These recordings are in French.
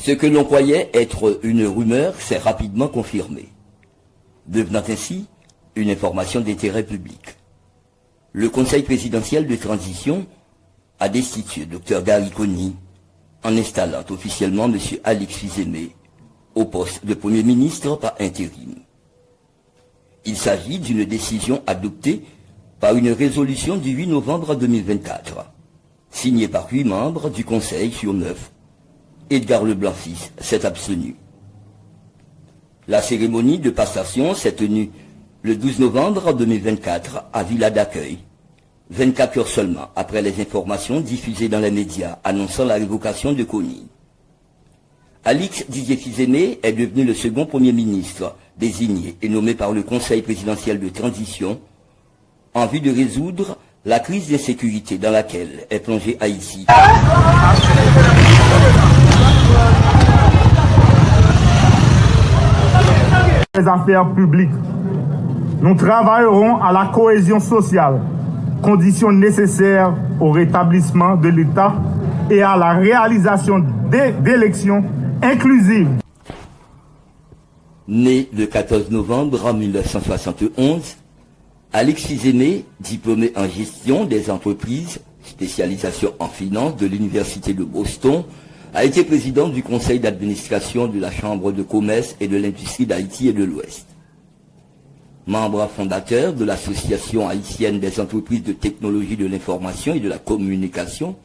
Ce que l'on croyait être une rumeur s'est rapidement confirmé, devenant ainsi une information d'intérêt public. Le Conseil présidentiel de transition a destitué Dr Gariconi en installant officiellement M. Alix Fils-Aimé au poste de Premier ministre par intérim. Il s'agit d'une décision adoptée par une résolution du 8 novembre 2024, signée par 8 membres du Conseil sur 9. Edgar Leblanc-Fils s'est abstenu. La cérémonie de passation s'est tenue le 12 novembre 2024 à Villa d'Accueil, 24 heures seulement après les informations diffusées dans les médias annonçant la révocation de Kony. Alix Didier Fils-Aimé est devenu le second Premier ministre désigné et nommé par le Conseil présidentiel de transition en vue de résoudre la crise d'insécurité dans laquelle est plongée Haïti. Les affaires publiques. Nous travaillerons à la cohésion sociale, condition nécessaire au rétablissement de l'État et à la réalisation d'élections inclusives. Né le 14 novembre 1971, Alix Fils-Aimé, diplômé en gestion des entreprises, spécialisation en finance de l'Université de Boston, a été président du conseil d'administration de la Chambre de commerce et de l'industrie d'Haïti et de l'Ouest. Membre fondateur de l'Association haïtienne des entreprises de technologie de l'information et de la communication,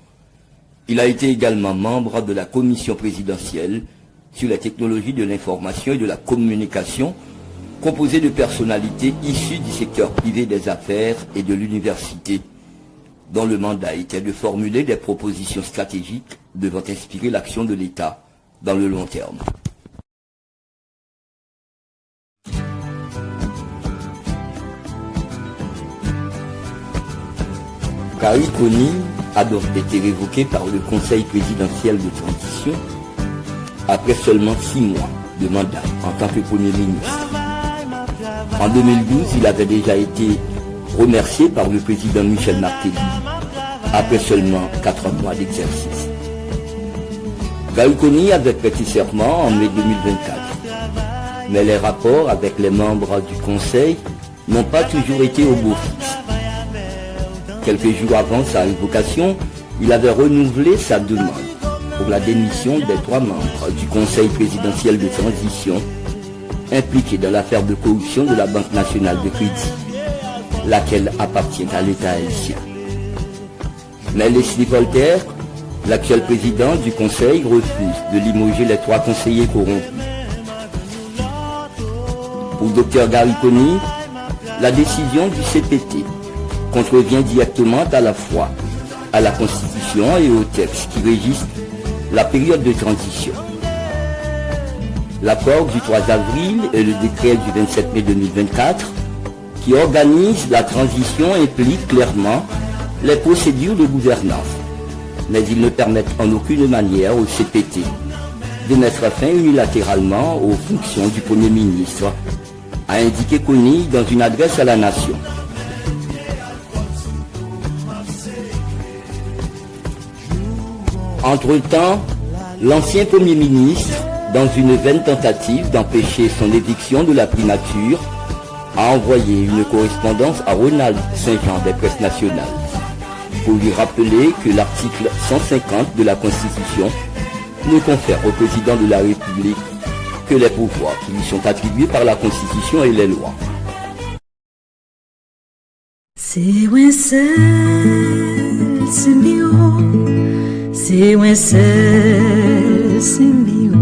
il a été également membre de la commission présidentielle sur les technologies de l'information et de la communication, composée de personnalités issues du secteur privé des affaires et de l'université, dont le mandat était de formuler des propositions stratégiques devant inspirer l'action de l'État dans le long terme. Gariconi a donc été révoqué par le Conseil présidentiel de transition après seulement 6 mois de mandat en tant que Premier ministre. En 2012, il avait déjà été remercié par le président Michel Martelly après seulement 4 mois d'exercice. Gariconi avait prêté serment en mai 2024, mais les rapports avec les membres du Conseil n'ont pas toujours été au beau fixe. Quelques jours avant sa révocation, il avait renouvelé sa demande pour la démission des 3 membres du Conseil présidentiel de transition impliqués dans l'affaire de corruption de la Banque nationale de crédit, laquelle appartient à l'État haïtien. Mais Leslie Voltaire, l'actuel président du Conseil, refuse de limoger les 3 conseillers corrompus. Pour Dr Gariconi, la décision du CPT contrevient directement à la fois à la Constitution et aux textes qui régissent la période de transition. L'accord du 3 avril et le décret du 27 mai 2024 qui organise la transition impliquent clairement les procédures de gouvernance, mais ils ne permettent en aucune manière au CPT de mettre fin unilatéralement aux fonctions du Premier ministre, a indiqué Kony dans une adresse à la nation. Entre-temps, l'ancien Premier ministre, dans une vaine tentative d'empêcher son éviction de la primature, a envoyé une correspondance à Ronald Saint-Jean des Presses nationales pour lui rappeler que l'article 150 de la Constitution ne confère au président de la République que les pouvoirs qui lui sont attribués par la Constitution et les lois. C'est un seul symbio, c'est un seul symbio.